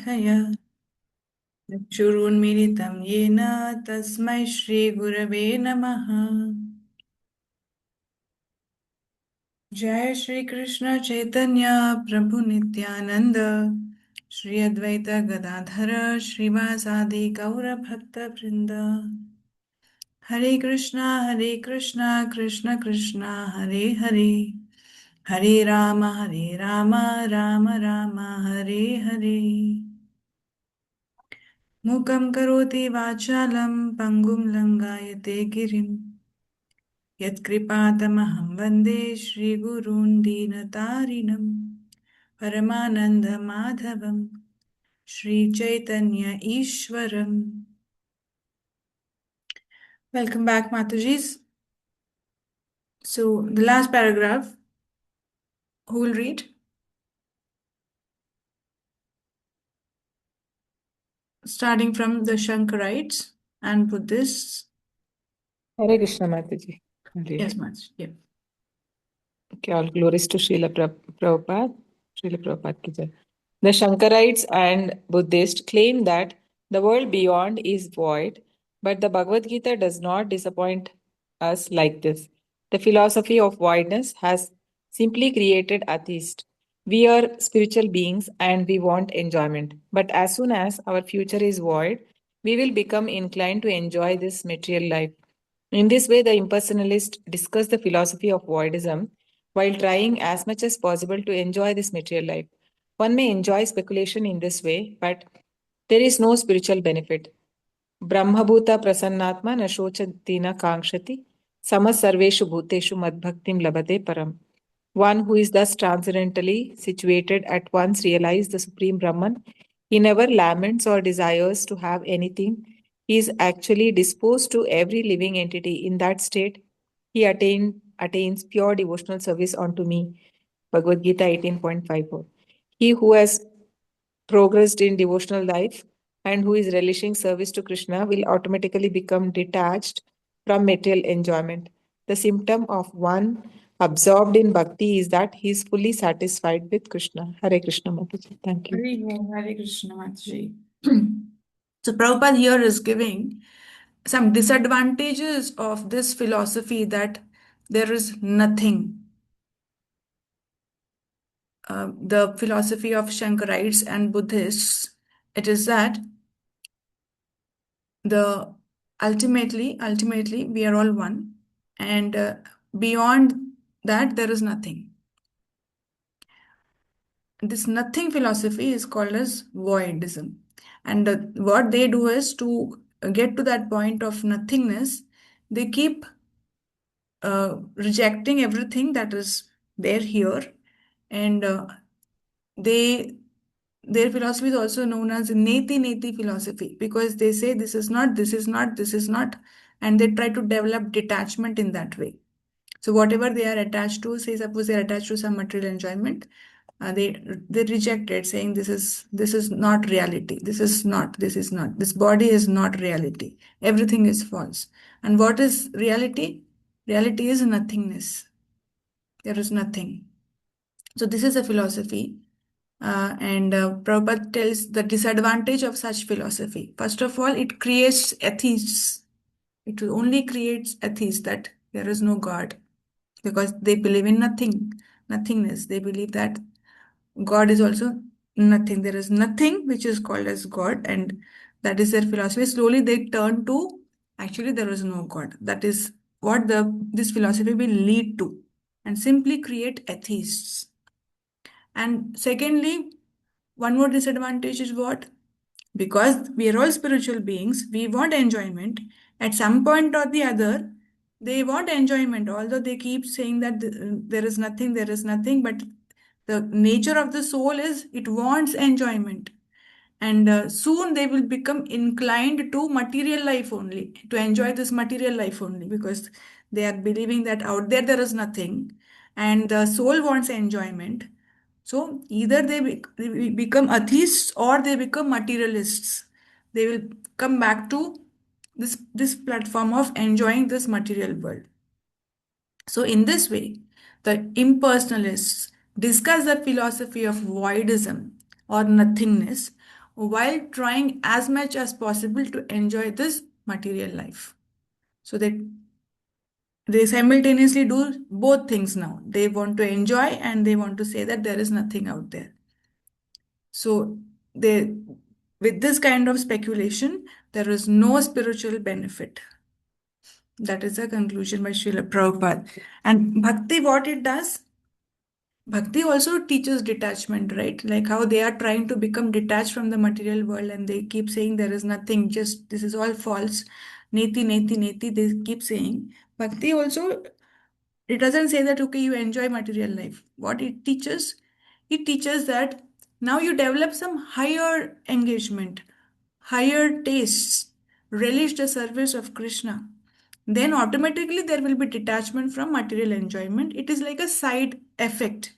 समाराधय चक्षुरुन्मीलितं येन तस्मै श्रीगुरवे नमः। जय श्री कृष्ण चैतन्य प्रभु नित्यानंद श्री अद्वैत गदाधर श्रीवासादि गौर भक्त वृंद। हरे कृष्णा कृष्ण कृष्णा हरे हरे, हरे राम राम राम हरे हरे। मूकं करोति वाचालं पङ्गुं लङ्घयते गिरिं यत्कृपातमहं वन्दे श्रीगुरून् दीनतारिणं परमानन्दमाधवं Sri Chaitanya ईश्वरम्। Welcome back, Matajis. So the last paragraph, who will read? Starting from the Shankarites and Buddhists. Hare Krishna Mataji. Yes, Mataji. Yeah. Okay, all glories to Prabhupada. Srila Prabhupada ki jai. The Shankarites and Buddhists claim that the world beyond is void, but the Bhagavad Gita does not disappoint us like this. The philosophy of voidness has simply created atheists. We are spiritual beings and we want enjoyment. But as soon as our future is void, we will become inclined to enjoy this material life. In this way, the impersonalists discuss the philosophy of voidism while trying as much as possible to enjoy this material life. One may enjoy speculation in this way, but there is no spiritual benefit. Brahmabhuta prasannatma na shochatina kangshati samasarveshu bhuteshu madbhaktim labate param. One who is thus transcendentally situated at once realizes the Supreme Brahman. He never laments or desires to have anything. He is actually disposed to every living entity. In that state, he attains pure devotional service unto me. Bhagavad Gita 18.54. He who has progressed in devotional life and who is relishing service to Krishna will automatically become detached from material enjoyment. The symptom of one absorbed in bhakti is that he is fully satisfied with Krishna. Hare Krishna Mataji. Thank you. Hare Krishna Mataji. So Prabhupada here is giving some disadvantages of this philosophy that there is nothing. The philosophy of Shankarites and Buddhists, it is that the ultimately we are all one, and beyond that there is nothing. This nothing philosophy is called as voidism, and what they do is to get to that point of nothingness, they keep rejecting everything that is there here, and they their philosophy is also known as neti philosophy, because they say this is not, this is not, this is not, and they try to develop detachment in that way. So whatever they are attached to, say suppose they are attached to some material enjoyment, they reject it, saying this is not reality, this body is not reality, everything is false. And what is reality? Reality is nothingness. There is nothing. So this is a philosophy, and Prabhupada tells the disadvantage of such philosophy. First of all, it creates atheists. It only creates atheists, that there is no God, because they believe in nothingness. They believe that God is also nothing. There is nothing which is called as God, and that is their philosophy. Slowly they turn to actually there is no God. That is what this philosophy will lead to, and simply create atheists. And secondly, one more disadvantage is what? Because we are all spiritual beings, we want enjoyment. At some point or the other, they want enjoyment, although they keep saying that there is nothing, but the nature of the soul is it wants enjoyment. And soon they will become inclined to material life only, to enjoy this material life only, because they are believing that out there is nothing, and the soul wants enjoyment. So either they become atheists or they become materialists. They will come back to this platform of enjoying this material world. So in this way, the impersonalists discuss the philosophy of voidism or nothingness while trying as much as possible to enjoy this material life. So that they simultaneously do both things now. They want to enjoy and they want to say that there is nothing out there. So they, with this kind of speculation, there is no spiritual benefit. That is the conclusion by Srila Prabhupada. And bhakti, what it does? Bhakti also teaches detachment, right? Like how they are trying to become detached from the material world and they keep saying there is nothing, just this is all false. Neti, neti, neti, they keep saying. Bhakti also, it doesn't say that, okay, you enjoy material life. What it teaches that now you develop some higher engagement, higher tastes, relish the service of Krishna. Then automatically there will be detachment from material enjoyment. It is like a side effect,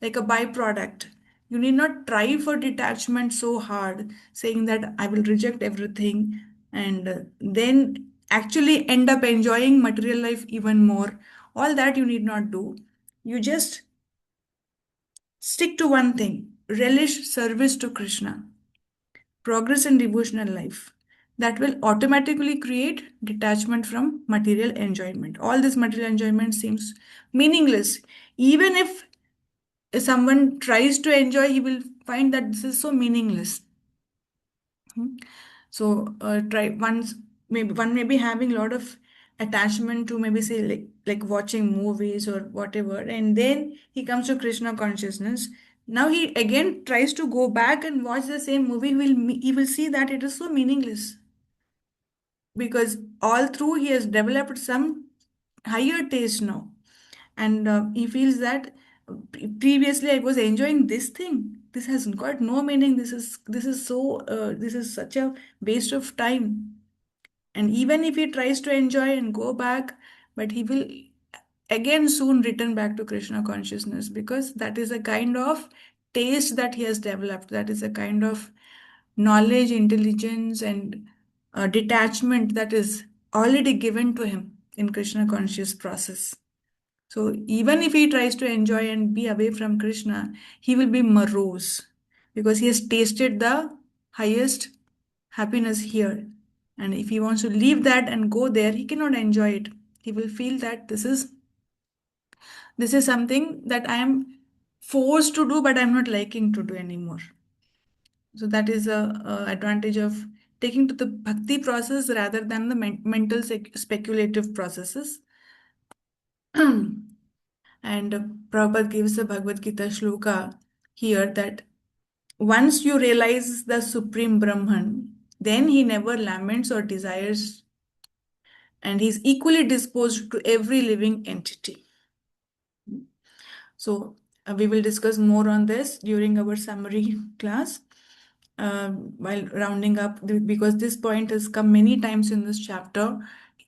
like a byproduct. You need not try for detachment so hard, saying that I will reject everything and then actually end up enjoying material life even more. All that you need not do. You just stick to one thing, relish service to Krishna, progress in devotional life. That will automatically create detachment from material enjoyment. All this material enjoyment seems meaningless. Even if someone tries to enjoy, he will find that this is so meaningless. Hmm. So try once, maybe one may be having a lot of attachment to maybe say like watching movies or whatever, and then he comes to Krishna consciousness. Now he again tries to go back and watch the same movie. He will see that it is so meaningless because all through he has developed some higher taste now, and he feels that previously I was enjoying this thing. This has got no meaning. This is so this is such a waste of time. And even if he tries to enjoy and go back, but he will again soon return back to Krishna consciousness because that is a kind of taste that he has developed. That is a kind of knowledge, intelligence, and detachment that is already given to him in Krishna conscious process. So even if he tries to enjoy and be away from Krishna, he will be morose because he has tasted the highest happiness here. And if he wants to leave that and go there, he cannot enjoy it. He will feel that this is something that I am forced to do, but I'm not liking to do anymore. So that is a advantage of taking to the bhakti process rather than the mental speculative processes. And Prabhupada gives a Bhagavad Gita shloka here that once you realize the Supreme Brahman, then he never laments or desires, and he's equally disposed to every living entity. So, we will discuss more on this during our summary class while rounding up, because this point has come many times in this chapter,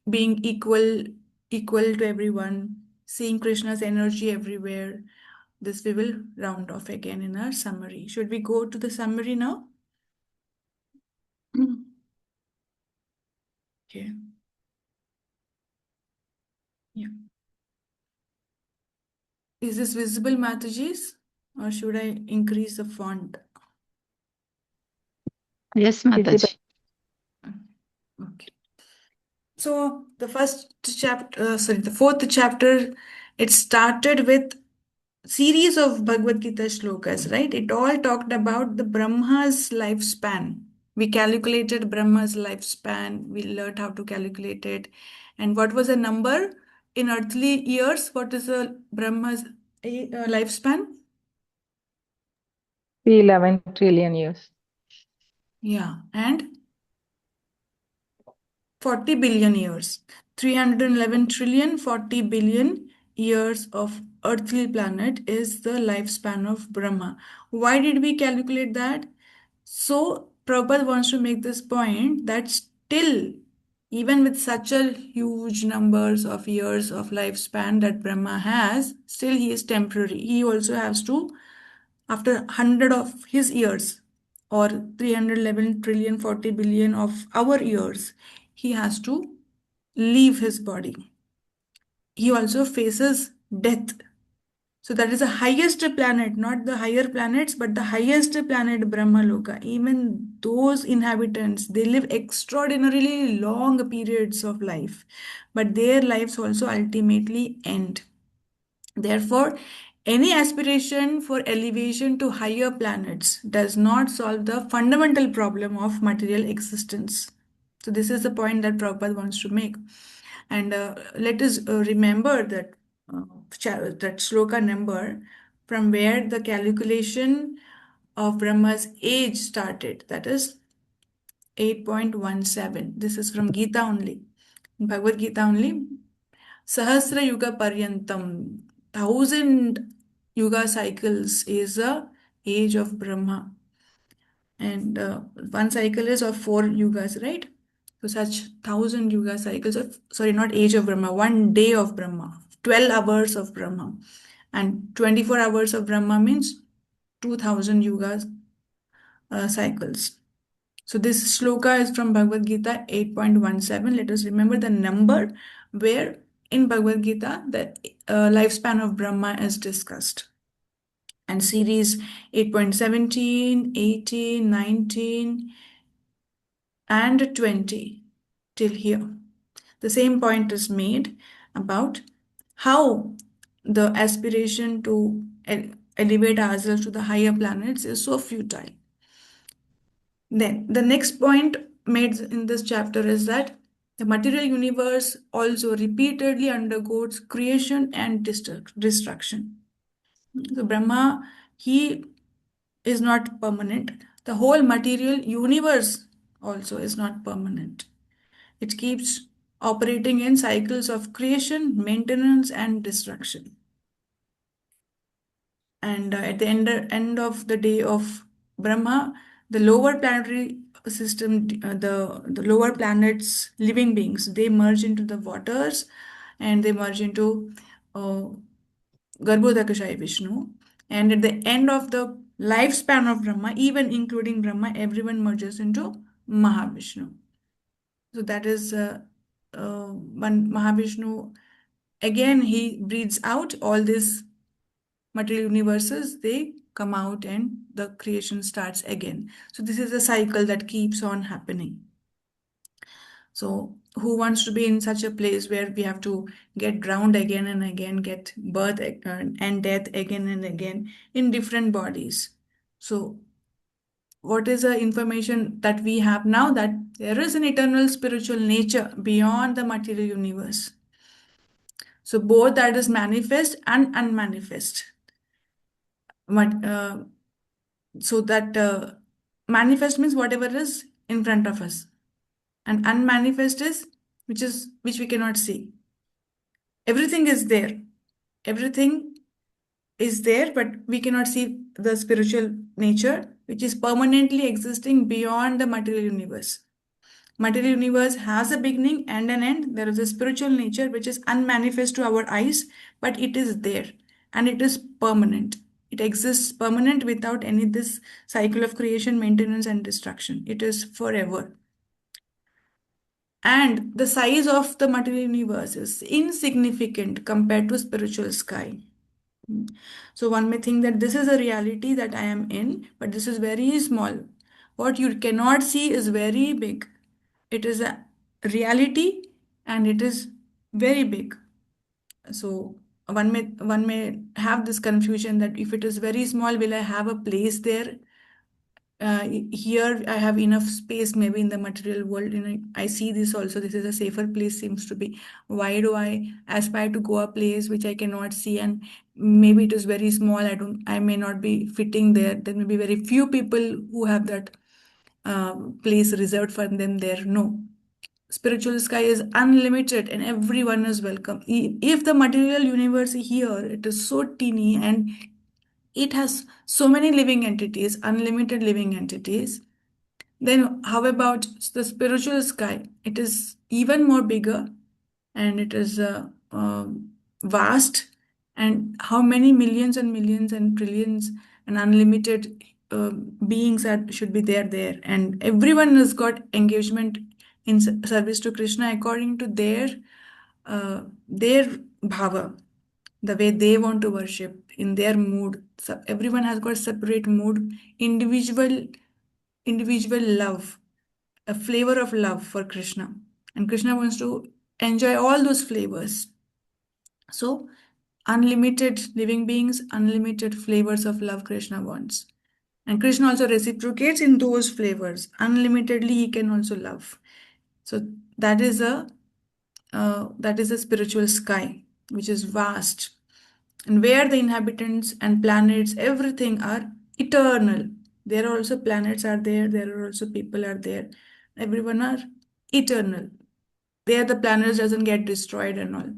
being equal to everyone, seeing Krishna's energy everywhere. This we will round off again in our summary. Should we go to the summary now? Okay. Yeah. Is this visible, Mataji's? Or should I increase the font? Yes, Visible. Mataji. Okay. So the the fourth chapter, it started with series of Bhagavad Gita shlokas, right? It all talked about the Brahma's lifespan. We calculated Brahma's lifespan. We learned how to calculate it. And what was the number in earthly years? What is the Brahma's lifespan? 11 trillion years. Yeah, and 40 billion years. 311 trillion, 40 billion years of earthly planet is the lifespan of Brahma. Why did we calculate that? So, Prabhupada wants to make this point that still, even with such a huge numbers of years of lifespan that Brahma has, still he is temporary. He also has to, after 100 of his years or 311 trillion 40 billion of our years, he has to leave his body. He also faces death. So that is the highest planet, not the higher planets, but the highest planet, Brahmaloka. Even those inhabitants, they live extraordinarily long periods of life, but their lives also ultimately end. Therefore, any aspiration for elevation to higher planets does not solve the fundamental problem of material existence. So, this is the point that Prabhupada wants to make. And let us remember uh, that shloka number from where the calculation of Brahma's age started. That is 8.17. This is from Gita only. In Bhagavad Gita only. Sahasra Yuga Paryantam, 1,000 yuga cycles is the age of Brahma. And one cycle is of 4 yugas, right? So such 1,000 yuga cycles of, sorry, not age of Brahma, one day of Brahma, 12 hours of Brahma. And 24 hours of Brahma means 2,000 yuga cycles. So this shloka is from Bhagavad Gita 8.17. Let us remember the number where in Bhagavad Gita the lifespan of Brahma is discussed. And series 8.17, 18, 19, and 20 till here. The same point is made about how the aspiration to elevate ourselves to the higher planets is so futile. Then the next point made in this chapter is that the material universe also repeatedly undergoes creation and destruction. So Brahma, he is not permanent. The whole material universe also is not permanent. It keeps operating in cycles of creation, maintenance, and destruction. And at the end of the day of Brahma, the lower planetary system, the lower planets, living beings, they merge into the waters and they merge into uh, Garbhodakashayi Vishnu. And at the end of the lifespan of Brahma, even including Brahma, everyone merges into Mahavishnu. So that is when Mahavishnu, again, he breathes out all these material universes, they come out and the creation starts again. So this is a cycle that keeps on happening. So who wants to be in such a place where we have to get drowned again and again, get birth and death again and again in different bodies? So what is the information that we have now, that there is an eternal spiritual nature beyond the material universe? So both that is manifest and unmanifest. But so that manifest means whatever is in front of us, and unmanifest is which we cannot see. Everything is there, everything is there, but we cannot see the spiritual nature which is permanently existing beyond the material universe. Material universe has a beginning and an end. There is a spiritual nature which is unmanifest to our eyes, but it is there and it is permanent. It exists permanent without any this cycle of creation, maintenance, and destruction. It is forever. And the size of the material universe is insignificant compared to spiritual sky. So one may think that this is a reality that I am in, but this is very small. What you cannot see is very big. It is a reality and it is very big. So one may have this confusion that if it is very small, will I have a place there? Here I have enough space maybe in the material world. I see this also. This is a safer place seems to be. Why do I aspire to go a place which I cannot see, and maybe it is very small. I may not be fitting there. There may be very few people who have that place reserved for them there. No, spiritual sky is unlimited and everyone is welcome. If the material universe here, it is so teeny and it has so many living entities, unlimited living entities, then how about the spiritual sky? It is even more bigger and it is vast. And how many millions and millions and trillions and unlimited beings should be there, and everyone has got engagement in service to Krishna according to their bhava. the way they want to worship in their mood. So everyone has got separate mood, individual love, a flavor of love for Krishna. And Krishna wants to enjoy all those flavors. So, unlimited living beings, unlimited flavors of love Krishna wants. And Krishna also reciprocates in those flavors. Unlimitedly, he can also love. So that is a spiritual sky which is vast, and where the inhabitants and planets, everything are eternal. There are also planets are there. There are also people are there. Everyone are eternal. There the planets doesn't get destroyed and all.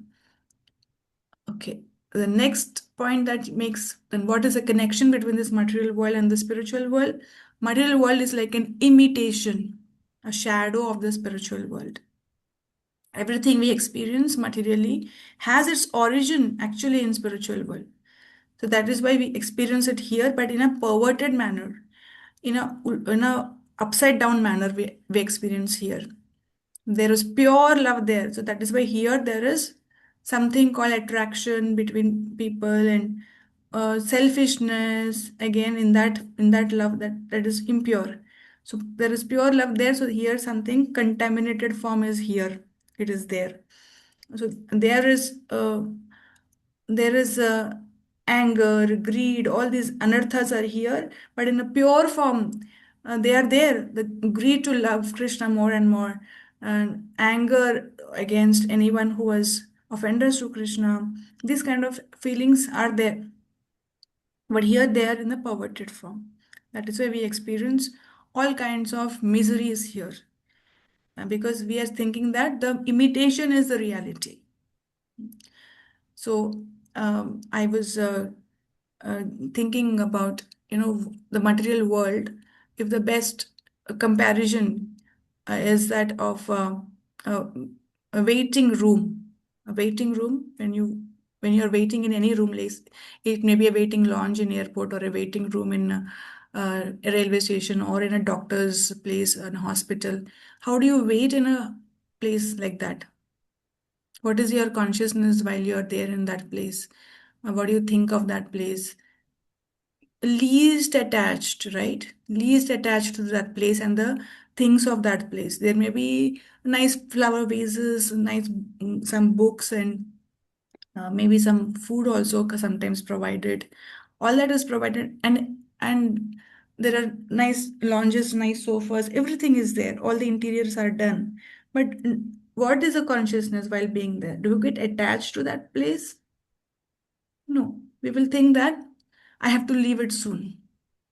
Okay. The next point that makes then what is the connection between this material world and the spiritual world? Material world is like an imitation, a shadow of the spiritual world. Everything we experience materially has its origin actually in spiritual world. So that is why we experience it here, but in a perverted manner, in a upside down manner we experience here. There is pure love there. So that is why here there is something called attraction between people, and selfishness again in that love that is impure. So there is pure love there. So here something contaminated form is here. It is there. So there is anger, greed, all these anarthas are here, but in a pure form, they are there. The greed to love Krishna more and more, and anger against anyone who is offenders to Krishna. These kind of feelings are there, but here they are in the perverted form. That is why we experience all kinds of miseries here, because we are thinking that the imitation is the reality. So I was uh, thinking about the material world. If the best comparison is that of uh, a waiting room, when you're waiting in any room, like it may be a waiting lounge in airport, or a waiting room in a railway station, or in a doctor's place, in a hospital. How do you wait in a place like that? What is your consciousness while you're there in that place? What do you think of that place? Least attached, right? Least attached to that place and the things of that place. There may be nice flower vases, nice some books, and maybe some food also sometimes provided. All that is provided, and there are nice lounges, nice sofas. Everything is there. All the interiors are done. But what is the consciousness while being there? Do you get attached to that place? No. We will think that I have to leave it soon.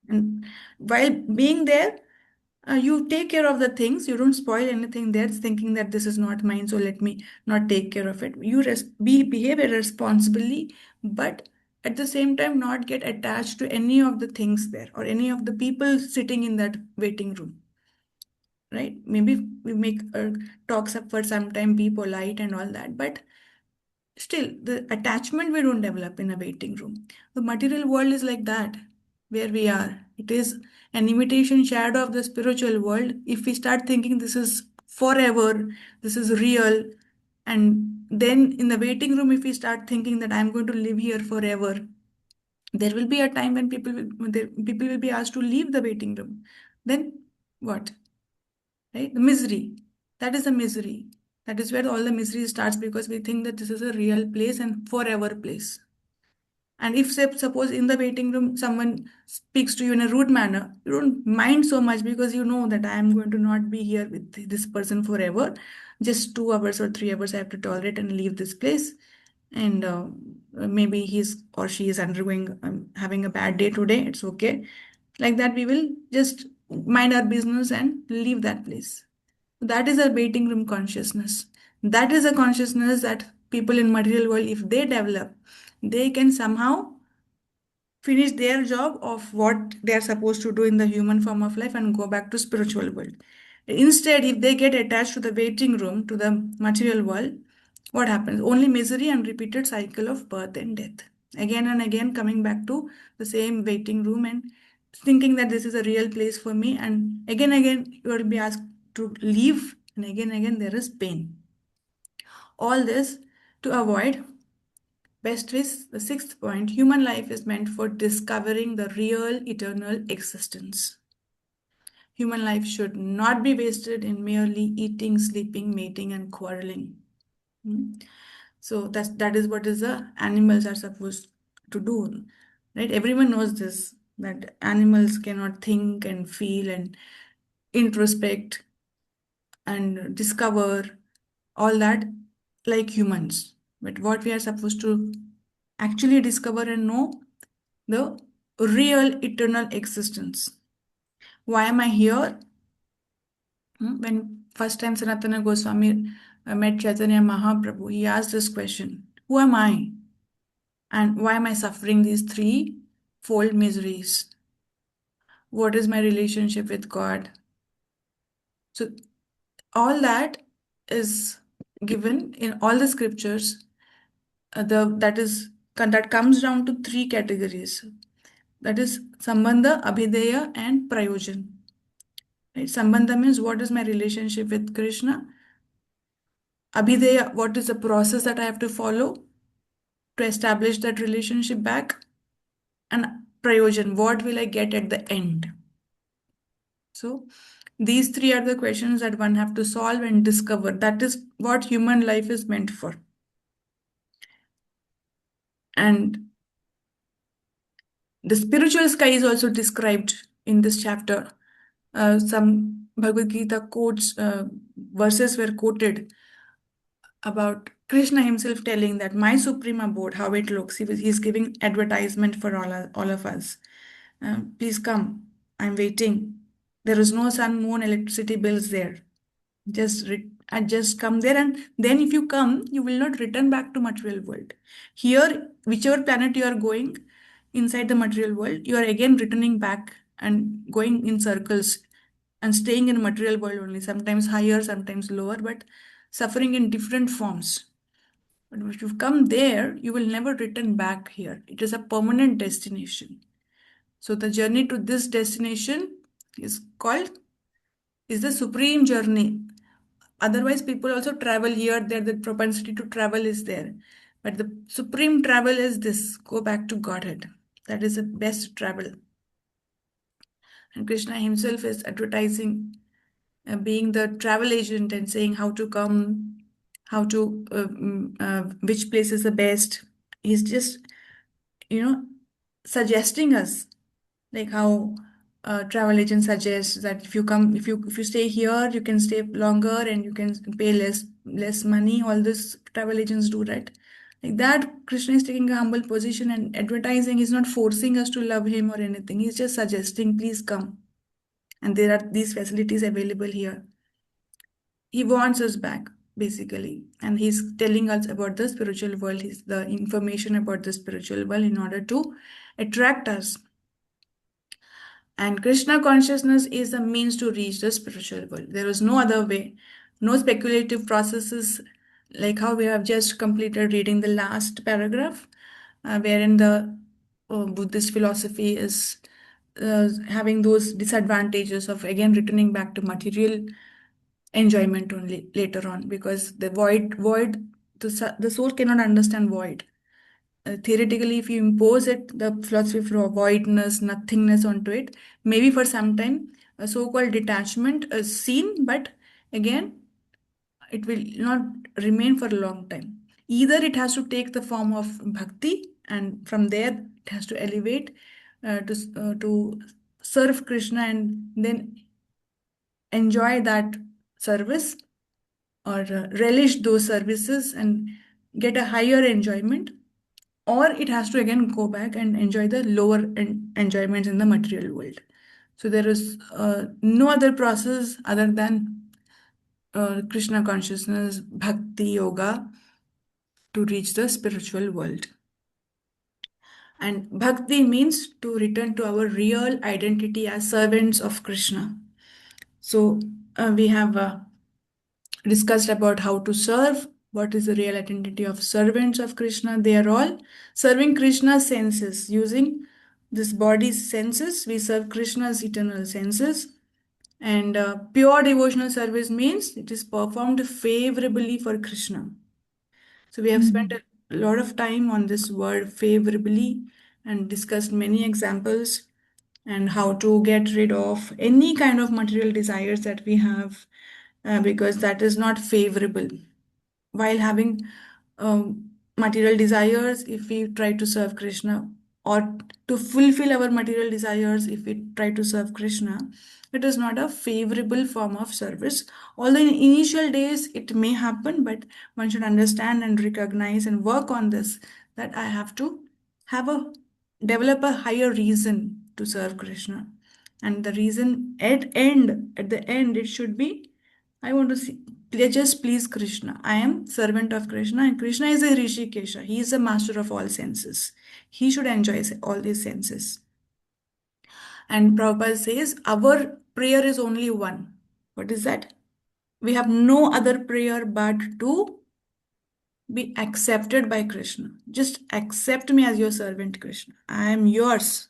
And while being there, you take care of the things. You don't spoil anything there, thinking that this is not mine, so let me not take care of it. You behave irresponsibly, but at the same time, not get attached to any of the things there or any of the people sitting in that waiting room. Right? Maybe we make talks up for some time, be polite and all that, but still, the attachment we don't develop in a waiting room. The material world is like that, where we are. It is an imitation shadow of the spiritual world. If we start thinking this is forever, this is real, and then in the waiting room, if we start thinking that I'm going to live here forever, there will be a time when people will be asked to leave the waiting room. Then what? Right? The misery. That is the misery. That is where all the misery starts, because we think that this is a real place and forever place. And if, say, suppose in the waiting room someone speaks to you in a rude manner, you don't mind so much, because you know that I am going to not be here with this person forever. Just 2 hours or 3 hours I have to tolerate and leave this place. And maybe he's or she is undergoing, having a bad day today. It's okay. Like that, we will just mind our business and leave that place. That is a waiting room consciousness. That is a consciousness that people in material world, if they develop, they can somehow finish their job of what they are supposed to do in the human form of life and go back to spiritual world. Instead, if they get attached to the waiting room, to the material world, what happens? Only misery and repeated cycle of birth and death. Again and again coming back to the same waiting room and thinking that this is a real place for me, and again you will be asked to leave, and again there is pain. All this to avoid Best is the sixth point. Human life is meant for discovering the real eternal existence. Human life should not be wasted in merely eating, sleeping, mating, and quarreling. Hmm? So that is what is the animals are supposed to do, right? Everyone knows this, that animals cannot think and feel and introspect and discover all that like humans. But what we are supposed to actually discover and know the real eternal existence. Why am I here? When first time Sanatana Goswami met Chaitanya Mahaprabhu, he asked this question: who am I? And why am I suffering these three fold miseries? What is my relationship with God? So, all that is given in all the scriptures. That comes down to three categories. That is Sambandha, Abhideya, and Prayojan. Right? Sambandha means what is my relationship with Krishna. Abhideya, what is the process that I have to follow to establish that relationship back? And Prayojan, what will I get at the end? So these three are the questions that one have to solve and discover. That is what human life is meant for. And the spiritual sky is also described in this chapter. Some Bhagavad Gita quotes, verses were quoted about Krishna himself telling that my supreme abode, how it looks. He's giving advertisement for all of us. Please come. I'm waiting. There is no sun, moon, electricity bills there. Just come there, and then if you come, you will not return back to material world. Here, whichever planet you are going inside the material world, you are again returning back and going in circles and staying in material world only, sometimes higher, sometimes lower, but suffering in different forms. But if you come there, you will never return back here. It is a permanent destination. So the journey to this destination is called is the supreme journey. Otherwise, people also travel here, there, the propensity to travel is there. But the supreme travel is this: go back to Godhead. That is the best travel. And Krishna himself is advertising, being the travel agent and saying how to come, which place is the best. He's just, you know, suggesting us, like how travel agent suggests that if you stay here, you can stay longer and you can pay less money. All this travel agents do, right? Like that, Krishna is taking a humble position and advertising. He's not forcing us to love him or anything. He's just suggesting, please come. And there are these facilities available here. He wants us back, basically. And he's telling us about the spiritual world. He's the information about the spiritual world in order to attract us. And Krishna consciousness is the means to reach the spiritual world. There is no other way, no speculative processes, like how we have just completed reading the last paragraph, wherein the Buddhist philosophy is having those disadvantages of again returning back to material enjoyment only later on, because the the soul cannot understand void. Theoretically, if you impose it, the philosophy for voidness, nothingness onto it, maybe for some time, a so-called detachment is seen, but again, it will not remain for a long time. Either it has to take the form of bhakti, and from there it has to elevate to serve Krishna and then enjoy that service, or relish those services and get a higher enjoyment, or it has to again go back and enjoy the lower enjoyments in the material world. So there is no other process other than Krishna consciousness, bhakti yoga, to reach the spiritual world. And bhakti means to return to our real identity as servants of Krishna. So we have discussed about how to serve, what is the real identity of servants of Krishna. They are all serving Krishna's senses. Using this body's senses, we serve Krishna's eternal senses. And pure devotional service means it is performed favorably for Krishna. So we have spent a lot of time on this word favorably and discussed many examples and how to get rid of any kind of material desires that we have, because that is not favorable. While having material desires, if we try to serve Krishna, or to fulfill our material desires, if we try to serve Krishna, it is not a favorable form of service. Although in initial days it may happen, but one should understand and recognize and work on this, that I have to have a develop a higher reason to serve Krishna. And the reason at the end, it should be, I want to see, just please Krishna. I am servant of Krishna, and Krishna is a Rishikesha. He is the master of all senses. He should enjoy all these senses. And Prabhupada says, our prayer is only one. What is that? We have no other prayer but to be accepted by Krishna. Just accept me as your servant, Krishna. I am yours.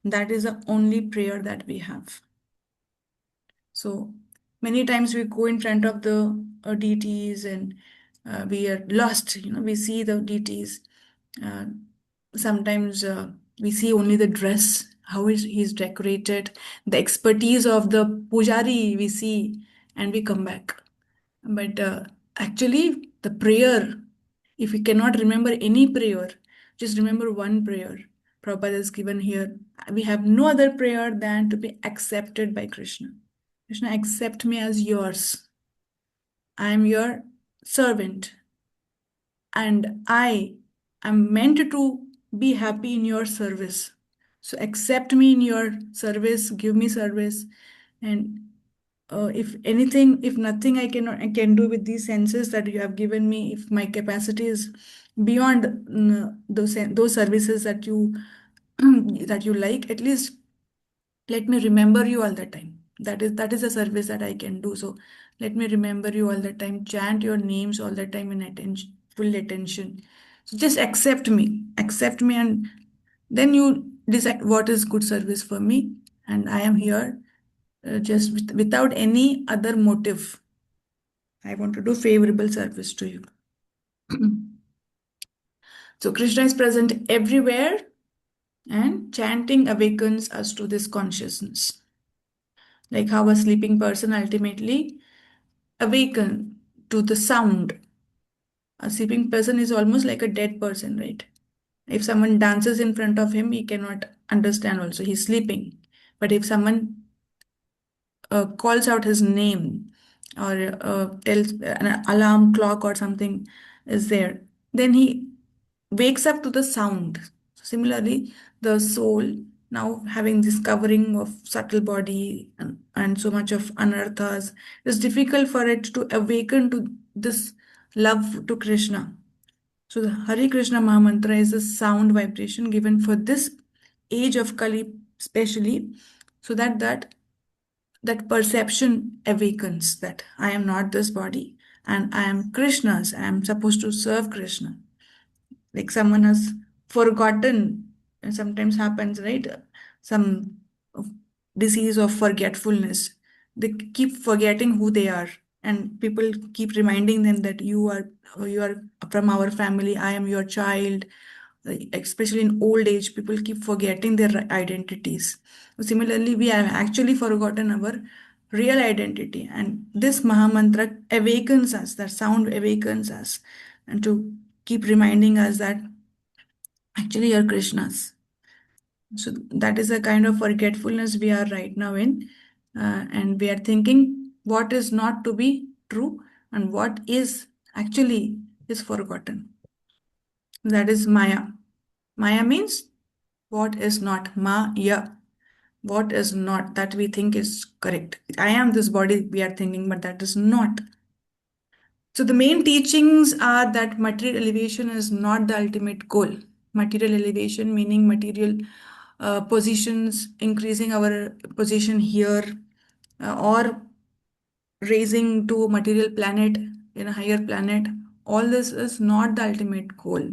That is the only prayer that we have. So many times we go in front of the deities, and we are lost. We see the deities. Uh, Sometimes we see only the dress, how he's decorated, the expertise of the pujari we see, and we come back. But actually, the prayer, if we cannot remember any prayer, just remember one prayer. Prabhupada is given here. We have no other prayer than to be accepted by Krishna. Krishna, accept me as yours. I am your servant, and I am meant to be happy in your service. So accept me in your service, give me service, and if anything, if nothing I can do with these senses that you have given me, if my capacity is beyond those services that you that you like, at least let me remember you all the time. That is a service that I can do. So let me remember you all the time, chant your names all the time in attention, full attention. So just accept me, and then you decide what is good service for me, and I am here just without any other motive. I want to do favorable service to you. So Krishna is present everywhere, and chanting awakens us to this consciousness. Like how a sleeping person ultimately awaken to the sound. A sleeping person is almost like a dead person, right? If someone dances in front of him, he cannot understand also. He's sleeping. But if someone calls out his name, or tells an alarm clock or something is there, then he wakes up to the sound. Similarly, the soul, now having this covering of subtle body, and so much of anarthas, it's difficult for it to awaken to this love to Krishna. So the Hare Krishna Mahamantra is a sound vibration given for this age of Kali, especially, so that perception awakens, that I am not this body, and I am Krishna's. I am supposed to serve Krishna. Like someone has forgotten, and sometimes happens, right? Some disease of forgetfulness. They keep forgetting who they are, and people keep reminding them that you are from our family. I am your child. Especially in old age, people keep forgetting their identities. Similarly, we have actually forgotten our real identity, and this Mahamantra awakens us, that sound awakens us, and to keep reminding us that actually you're Krishna's. So that is a kind of forgetfulness we are right now in, and we are thinking what is not to be true and what is actually is forgotten. That is Maya. Maya means what is not. Maya. What is not that we think is correct. I am this body we are thinking, but that is not. So the main teachings are that material elevation is not the ultimate goal. Material elevation meaning material positions, increasing our position here, or raising to a material planet, in a higher planet. All this is not the ultimate goal.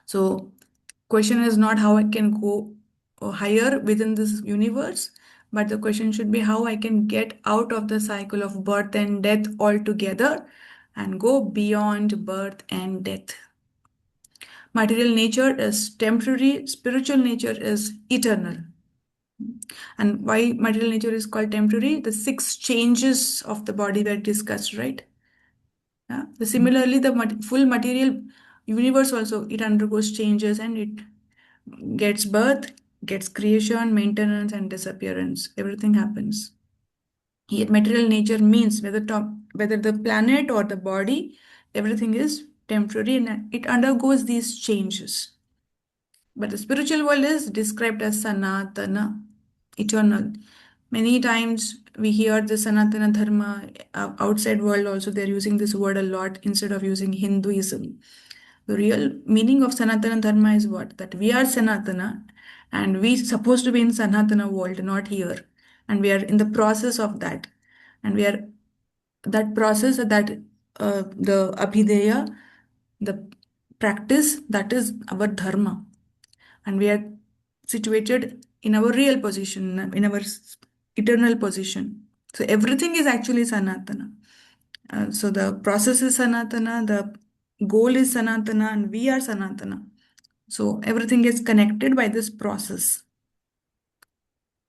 So question is not how I can go higher within this universe, but the question should be how I can get out of the cycle of birth and death altogether, and go beyond birth and death. Material nature is temporary, spiritual nature is eternal. And why material nature is called temporary? The six changes of the body were discussed, right? Yeah. Similarly, the full material universe also, it undergoes changes and it gets birth, gets creation, maintenance, and disappearance. Everything happens. Yet material nature means whether the planet or the body, everything is temporary and it undergoes these changes. But the spiritual world is described as Sanatana, eternal. Many times we hear the Sanatana Dharma outside world also they're using this word a lot instead of using Hinduism. The real meaning of Sanatana Dharma is what? That we are Sanatana and we supposed to be in Sanatana world, not here. And we are in the process of that. And we are that process that the Abhideya, the practice, that is our dharma. And we are situated in our real position, in our eternal position. So everything is actually Sanatana. So the process is Sanatana, the goal is Sanatana, and we are Sanatana. So everything is connected by this process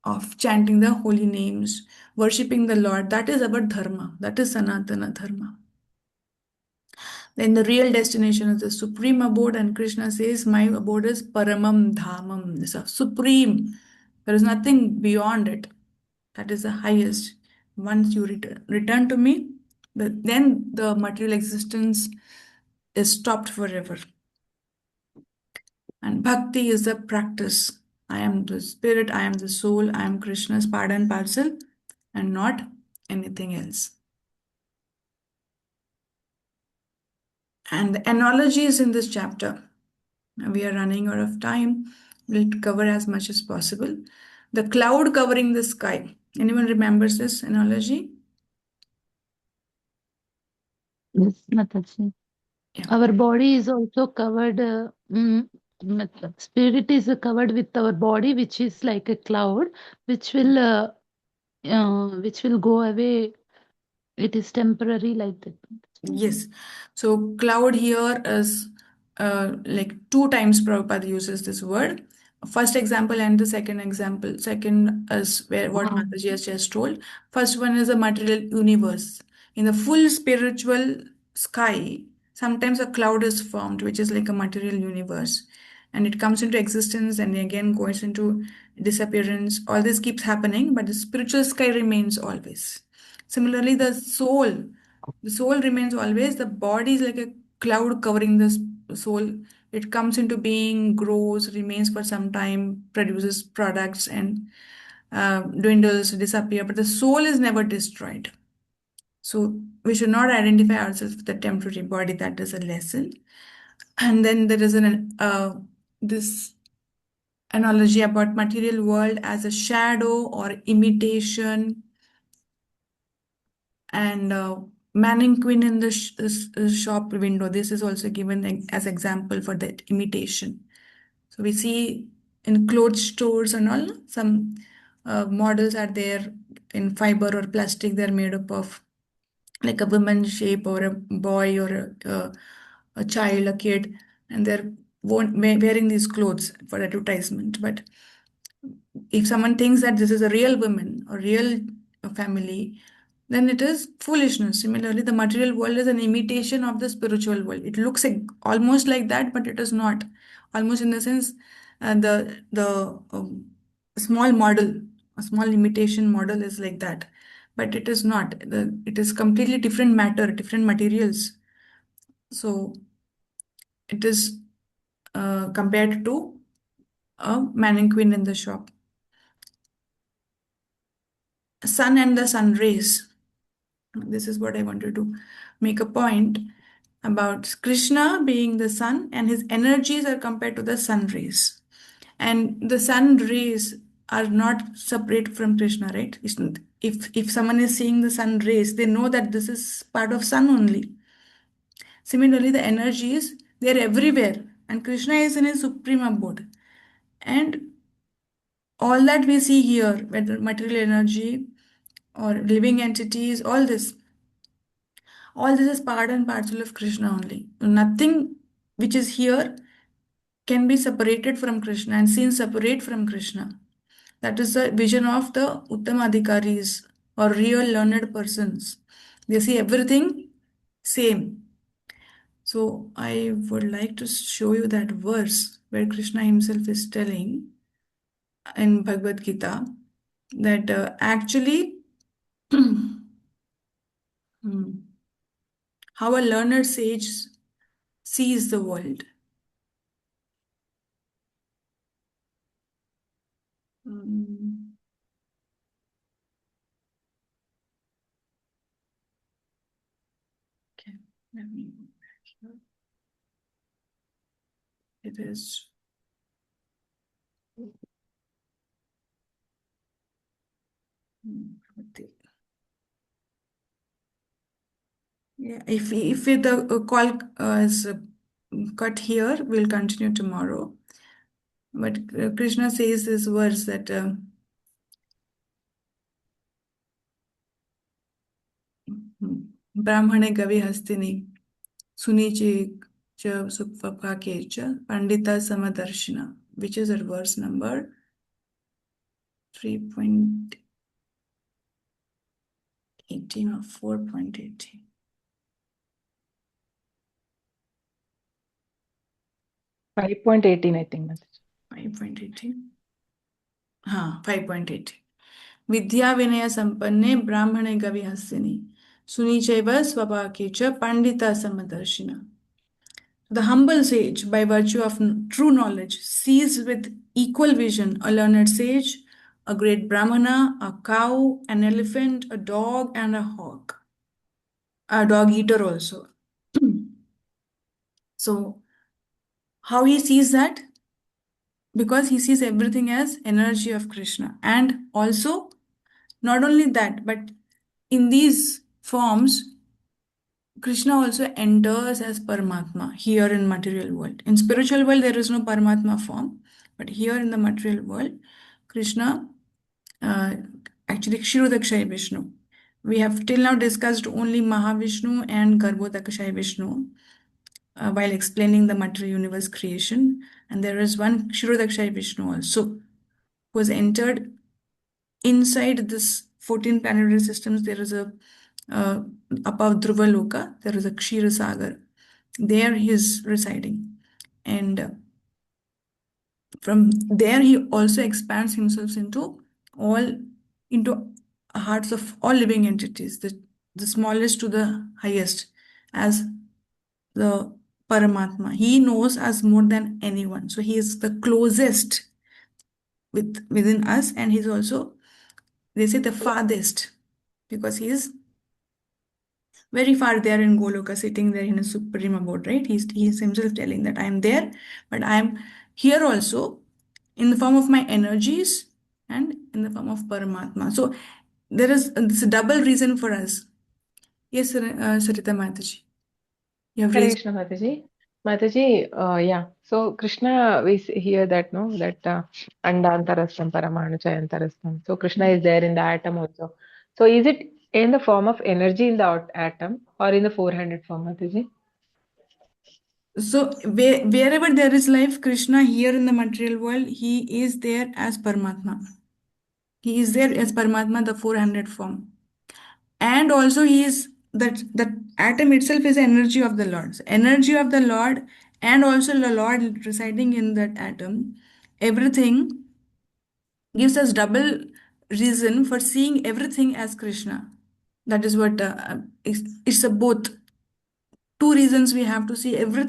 of chanting the holy names, worshipping the Lord. That is our dharma. That is Sanatana dharma. Then the real destination is the supreme abode, and Krishna says, my abode is Paramam Dhamam. This is supreme. There is nothing beyond it. That is the highest. Once you return to me, then the material existence is stopped forever. And bhakti is the practice. I am the spirit, I am the soul, I am Krishna's part and parcel, and not anything else. And the analogies in this chapter. We are running out of time. We'll cover as much as possible. The cloud covering the sky. Anyone remembers this analogy? Yes, Mataji. Yeah. Our body is also covered, spirit is covered with our body, which is like a cloud, which will go away. It is temporary like that. Yes. So cloud here is like two times Prabhupada uses this word. First example and the second example. Second is where what Mataji has just told. First one is a material universe. In the full spiritual sky, sometimes a cloud is formed, which is like a material universe. And it comes into existence and again goes into disappearance. All this keeps happening, but the spiritual sky remains always. Similarly, the soul remains always. The body is like a cloud covering the soul. It comes into being, grows, remains for some time, produces products, and dwindles, disappear. But the soul is never destroyed. So we should not identify ourselves with the temporary body. That is a lesson. And then there is this analogy about material world as a shadow or imitation and mannequin in the shop window. This is also given as example for that imitation. So we see in clothes stores and all, some models are there in fiber or plastic. They're made up of like a woman shape or a boy or a child, a kid, and they're wearing these clothes for advertisement. But if someone thinks that this is a real woman or real family, then it is foolishness. Similarly, the material world is an imitation of the spiritual world. It looks almost like that, but it is not. Almost in the sense, the small model, a small imitation model is like that, but it is not. It is completely different matter, different materials. So it is compared to a mannequin in the shop. Sun and the sun rays. This is what I wanted to make a point about Krishna being the sun, and his energies are compared to the sun rays. And the sun rays are not separate from Krishna, right? If someone is seeing the sun rays, they know that this is part of sun only. Similarly, the energies, they are everywhere, and Krishna is in his supreme abode. And all that we see here, whether material energy or living entities, all this, All this is part and parcel of Krishna only. Nothing which is here can be separated from Krishna and seen separate from Krishna. That is the vision of the Uttamadhikaris or real learned persons. They see everything same. So I would like to show you that verse where Krishna himself is telling in Bhagavad Gita that actually how a learned sage sees the world. Mm, okay, let me go back here. It is yeah. If the call is cut here, we'll continue tomorrow. But Krishna says this verse that Brahmane Gavi Hastini Suniche Cha Supapake Cha Pandita Samadarshina, which is at verse number 3.18 or 4.18. 5.18, I think, Mataji. 5.18. हाँ 5.18. विद्या विनय संपन्ने ब्राह्मणे गवि हस्तिनि सुनी चैव स्वपाके च Pandita समदर्शिना. The humble sage, by virtue of true knowledge, sees with equal vision a learned sage, a great brahmana, a cow, an elephant, a dog, and a hawk. A dog eater also. So, how he sees that? Because he sees everything as energy of Krishna. And also, not only that, but in these forms, Krishna also enters as Paramatma here in material world. In spiritual world, there is no Paramatma form, but here in the material world, Krishna, uh, actually Kshirodakshay Vishnu. We have till now discussed only Mahavishnu and Garbhodakshay Vishnu while explaining the material universe creation. And there is one Kshirodakshay Vishnu also, who has entered inside this 14 planetary systems. There is a above Dhruva Loka, there is a Kshira Sagar. There he is residing. And from there he also expands himself into hearts of all living entities, the smallest to the highest, as the Paramatma. He knows us more than anyone. So he is the closest within us, and he's also, they say, the farthest, because he is very far there in Goloka, sitting there in a supreme abode, right? He's himself telling that I am there, but I am here also in the form of my energies and in the form of Paramatma. So there is this double reason for us. Yes, Sarita Mataji, you have Hare raised. Krishna, Mataji. Mataji, yeah. So Krishna, we hear that, no, that Andantarastam, Paramanu Chayantarastam. So Krishna is there in the atom also. So is it in the form of energy in the atom or in the four-handed form, Mataji? So wherever there is life, Krishna here in the material world, he is there as Paramatma. He is there as Paramatma, the 400 form. And also he is that atom itself is the energy of the Lord. So energy of the Lord and also the Lord residing in that atom, everything gives us double reason for seeing everything as Krishna. That is what it's a both two reasons we have to see everything